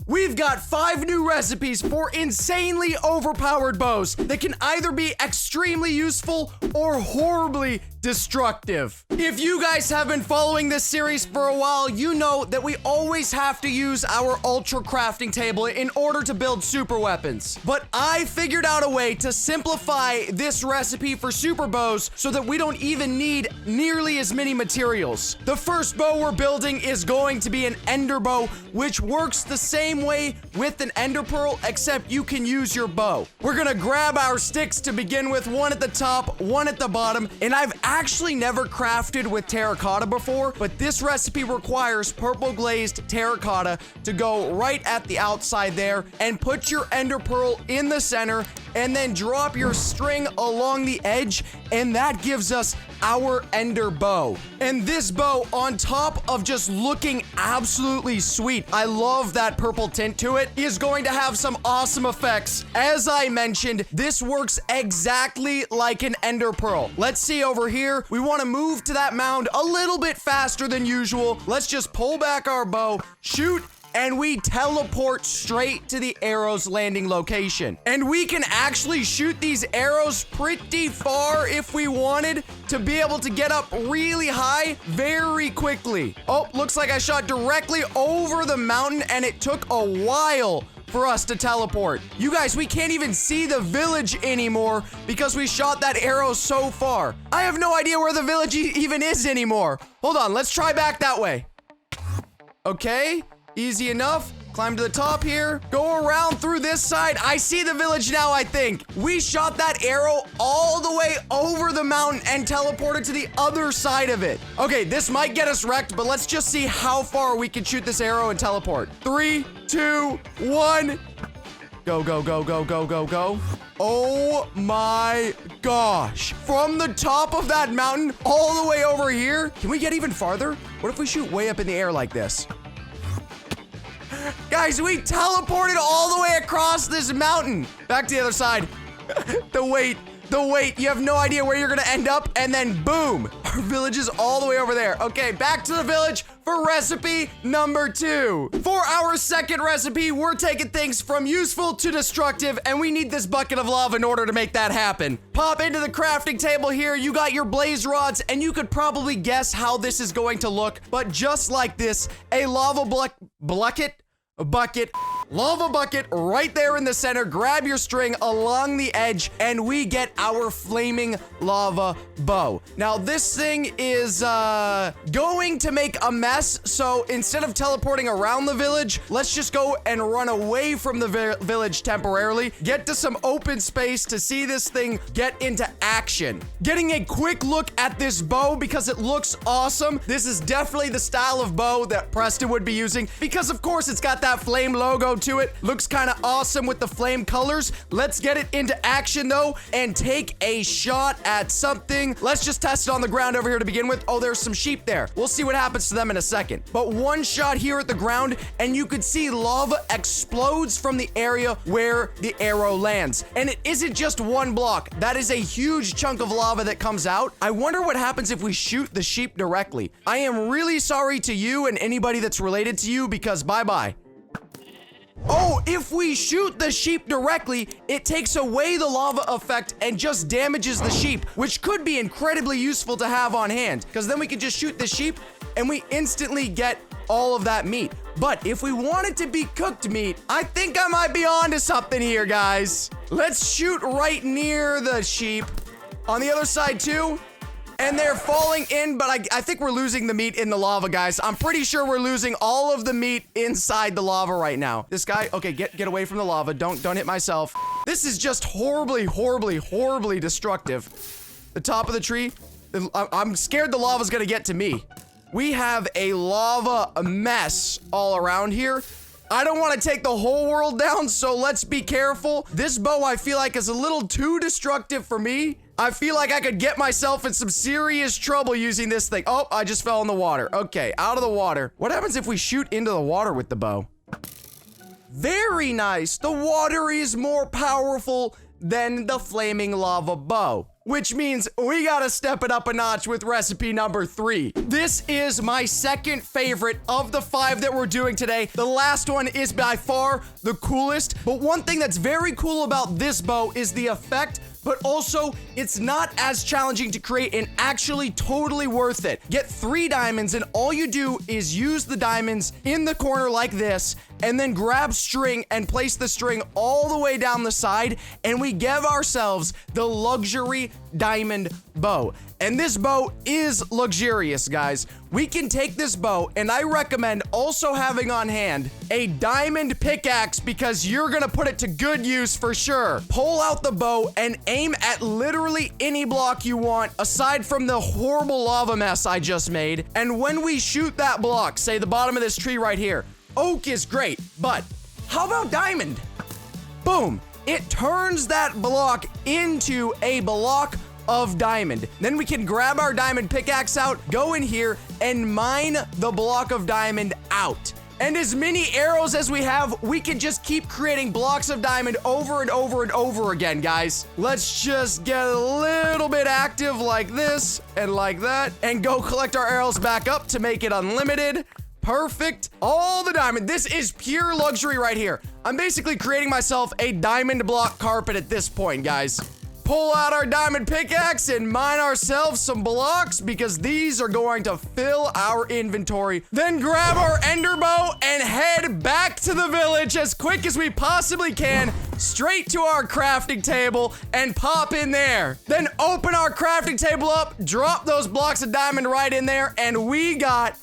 we've got 5 new recipes for insanely overpowered bows that can either be extremely useful or horribly destructive. If you guys have been following this series for a while, you know that we always have to use our ultra crafting table in order to build super weapons. But I figured out a way to simplify this recipe for super bows so that we don't even need nearly as many materials. The first bow we're building is going to be an ender bow, which works the same way with an ender pearl, except you can use your bow. We're gonna grab our sticks to begin with, one at the top, one at the bottom, and I've actually never crafted with terracotta before, but this recipe requires purple glazed terracotta to go right at the outside there, and put your ender pearl in the center, and then drop your string along the edge, and that gives us our ender bow. And this bow, on top of just looking absolutely sweet, I love that purple tint to it, is going to have some awesome effects. As I mentioned, this works exactly like an ender pearl. Let's see over here. We want to move to that mound a little bit faster than usual. Let's just pull back our bow, shoot, and we teleport straight to the arrow's landing location. And we can actually shoot these arrows pretty far if we wanted to be able to get up really high very quickly. Oh, looks like I shot directly over the mountain, and it took a while for us to teleport. You guys, we can't even see the village anymore because we shot that arrow so far. I have no idea where the village even is anymore. Hold on, let's try back that way. Okay. Easy enough. Climb to the top here. Go around through this side. I see the village now, I think. We shot that arrow all the way over the mountain and teleported to the other side of it. Okay, this might get us wrecked, but let's just see how far we can shoot this arrow and teleport. 3, 2, 1. Go, go, go, go, go, go, go. Oh my gosh. From the top of that mountain all the way over here. Can we get even farther? What if we shoot way up in the air like this? Guys, we teleported all the way across this mountain. Back to the other side. The weight. You have no idea where you're gonna end up, and then boom. Our village is all the way over there. Okay, back to the village for recipe number 2. For our second recipe, we're taking things from useful to destructive, and we need this bucket of lava in order to make that happen. Pop into the crafting table here. You got your blaze rods, and you could probably guess how this is going to look, but just like this, a lava lava bucket right there in the center. Grab your string along the edge, and we get our flaming lava bow. Now, this thing is going to make a mess, so instead of teleporting around the village, let's just go and run away from the village temporarily, get to some open space to see this thing get into action. Getting a quick look at this bow because it looks awesome. This is definitely the style of bow that Preston would be using because, of course, it's got that flame logo to it. Looks kind of awesome with the flame colors. Let's get it into action though and take a shot at something. Let's just test it on the ground over here to begin with. Oh, there's some sheep there. We'll see what happens to them in a second. But one shot here at the ground, and you could see lava explodes from the area where the arrow lands. And it isn't just one block. That is a huge chunk of lava that comes out. I wonder what happens if we shoot the sheep directly. I am really sorry to you and anybody that's related to you because bye-bye. Oh, if we shoot the sheep directly, it takes away the lava effect and just damages the sheep, which could be incredibly useful to have on hand, because then we can just shoot the sheep and we instantly get all of that meat. But if we want it to be cooked meat, I think I might be onto something here, guys. Let's shoot right near the sheep. On the other side too. And they're falling in, but I think we're losing the meat in the lava, guys. I'm pretty sure we're losing all of the meat inside the lava right now. This guy, okay, get away from the lava. Don't hit myself. This is just horribly destructive. The top of the tree, I'm scared the lava's gonna get to me. We have a lava mess all around here. I don't want to take the whole world down, so let's be careful. This bow, I feel like, is a little too destructive for me. I feel like I could get myself in some serious trouble using this thing. Oh, I just fell in the water. Okay, out of the water. What happens if we shoot into the water with the bow? Very nice. The water is more powerful than the flaming lava bow. which means we gotta step it up a notch with recipe number 3. This is my second favorite of the 5 that we're doing today. The last one is by far the coolest, but one thing that's very cool about this bow is the effect, but also it's not as challenging to create and actually totally worth it. Get 3 diamonds and all you do is use the diamonds in the corner like this and then grab string and place the string all the way down the side and we give ourselves the luxury diamond bow. And this bow is luxurious, guys. We can take this bow, and I recommend also having on hand a diamond pickaxe because you're gonna put it to good use for sure. Pull out the bow and aim at literally any block you want, aside from the horrible lava mess I just made. And when we shoot that block, say the bottom of this tree right here, oak is great, but how about diamond? Boom. It turns that block into a block of diamond. Then we can grab our diamond pickaxe out, go in here, and mine the block of diamond out. And as many arrows as we have, we can just keep creating blocks of diamond over and over and over again, guys. Let's just get a little bit active like this and like that, and go collect our arrows back up to make it unlimited. Perfect. All the diamond. This is pure luxury right here. I'm basically creating myself a diamond block carpet at this point, guys. Pull out our diamond pickaxe and mine ourselves some blocks because these are going to fill our inventory. Then grab our ender bow and head back to the village as quick as we possibly can, straight to our crafting table and pop in there. Then open our crafting table up, drop those blocks of diamond right in there, and we got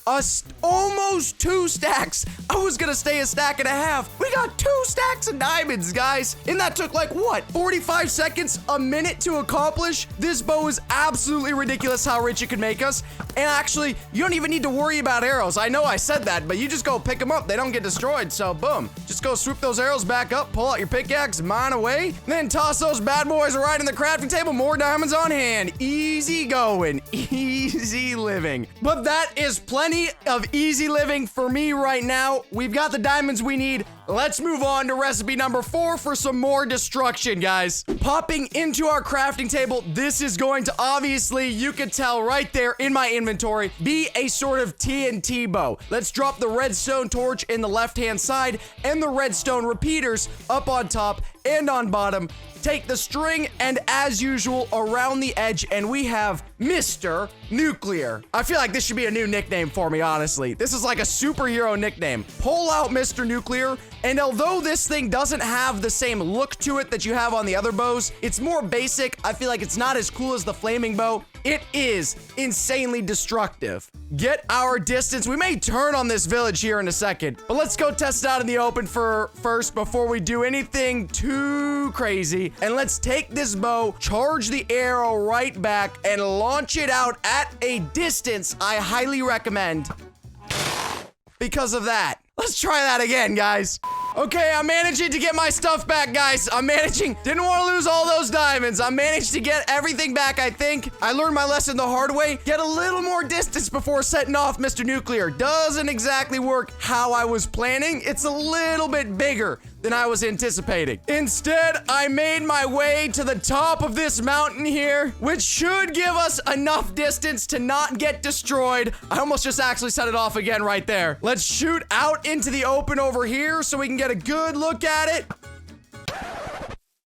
almost 2 stacks. I was gonna say a stack and a half. We got 2 stacks of diamonds, guys. And that took like, what, 45 seconds, a minute to accomplish? This bow is absolutely ridiculous how rich it could make us. And actually, you don't even need to worry about arrows. I know I said that, but you just go pick them up. They don't get destroyed, so boom. Just go swoop those arrows back up, pull out your pickaxe, mine away, then toss those bad boys right in the crafting table. More diamonds on hand. Easy going, easy living. But that is plenty of easy living for me right now. We've got the diamonds we need. Let's move on to recipe number 4 for some more destruction, guys. Popping into our crafting table, this is going to obviously, you could tell right there in my inventory, be a sort of TNT bow. Let's drop the redstone torch in the left-hand side and the redstone repeaters up on top and on bottom. Take the string and, as usual, around the edge, and we have Mr. Nuclear. I feel like this should be a new nickname for me, honestly. This is like a superhero nickname. Pull out Mr. Nuclear, and although this thing doesn't have the same look to it that you have on the other bows, it's more basic. I feel like it's not as cool as the flaming bow. It is insanely destructive. Get our distance. We may turn on this village here in a second, but let's go test it out in the open first before we do anything too crazy. And let's take this bow, charge the arrow right back, and launch it out at a distance I highly recommend because of that. Let's try that again, guys. Okay, I'm managing to get my stuff back, guys. I'm managing. Didn't want to lose all those diamonds. I managed to get everything back, I think. I learned my lesson the hard way. Get a little more distance before setting off Mr. Nuclear. Doesn't exactly work how I was planning. It's a little bit bigger than I was anticipating. Instead, I made my way to the top of this mountain here, which should give us enough distance to not get destroyed. I almost just actually set it off again right there. Let's shoot out into the open over here so we can get a good look at it.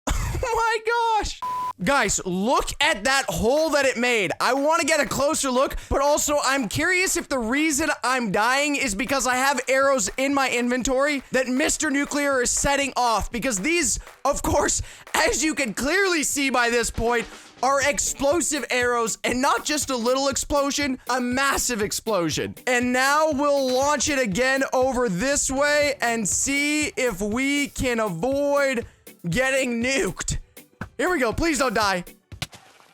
Oh my gosh. Guys, look at that hole that it made. I want to get a closer look, but also I'm curious if the reason I'm dying is because I have arrows in my inventory that Mr. Nuclear is setting off, because these, of course, as you can clearly see by this point, are explosive arrows, and not just a little explosion, a massive explosion. And now we'll launch it again over this way and see if we can avoid getting nuked. Here we go. Please don't die.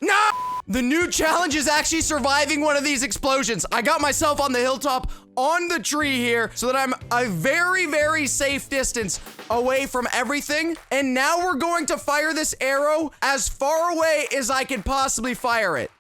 No! The new challenge is actually surviving one of these explosions. I got myself on the hilltop on the tree here so that I'm a very, very safe distance away from everything. And now we're going to fire this arrow as far away as I can possibly fire it.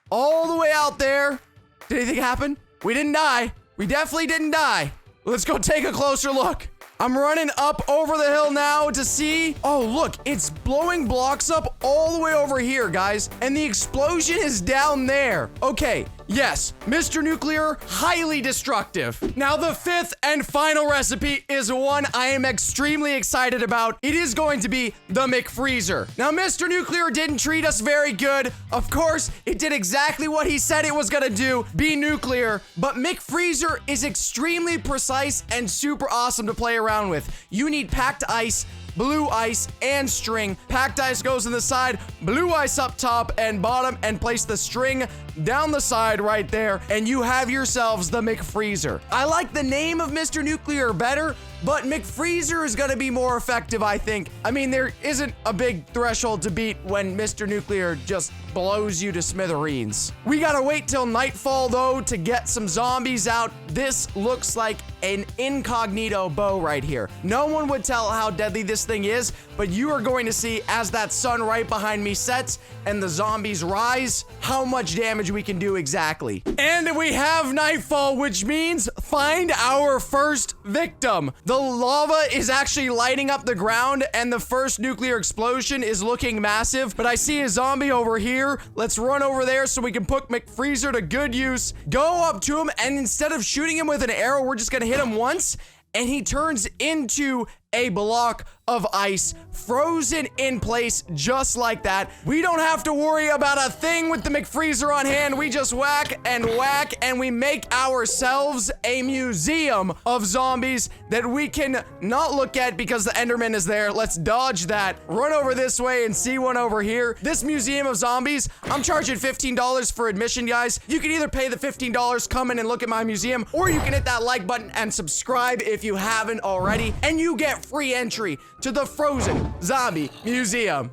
All the way out there. Did anything happen? We didn't die. We definitely didn't die. Let's go take a closer look. I'm running up over the hill now to see. Oh, look, it's blowing blocks up all the way over here, guys. And the explosion is down there. Okay, yes, Mr. Nuclear, highly destructive. Now, the fifth and final recipe is one I am extremely excited about. It is going to be the McFreezer. Now, Mr. Nuclear didn't treat us very good. Of course, it did exactly what he said it was gonna do, be nuclear. But McFreezer is extremely precise and super awesome to play around with. You need packed ice, blue ice, and string. Packed ice goes in the side, blue ice up top and bottom, and place the string down the side right there, and you have yourselves the McFreezer. I like the name of Mr. Nuclear better, but McFreezer is gonna be more effective, I think. I mean, there isn't a big threshold to beat when Mr. Nuclear just blows you to smithereens. We gotta wait till nightfall, though, to get some zombies out. This looks like an incognito bow right here. No one would tell how deadly this thing is, but you are going to see as that sun right behind me sets and the zombies rise, how much damage we can do exactly. And we have nightfall, which means find our first victim. The lava is actually lighting up the ground and the first nuclear explosion is looking massive, but I see a zombie over here. Let's run over there so we can put McFreezer to good use. Go up to him, and instead of shooting him with an arrow, we're just gonna hit him once, and he turns into a block of ice, frozen in place just like that. We don't have to worry about a thing with the McFreezer on hand. We just whack, and we make ourselves a museum of zombies that we can not look at because the Enderman is there. Let's dodge that. Run over this way and see one over here. This museum of zombies, I'm charging $15 for admission, guys. You can either pay the $15, come in and look at my museum, or you can hit that like button and subscribe if you haven't already, and you get free entry to the Frozen Zombie Museum.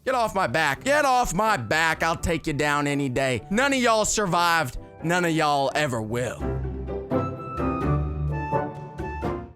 Get off my back. Get off my back. I'll take you down any day. None of y'all survived. None of y'all ever will.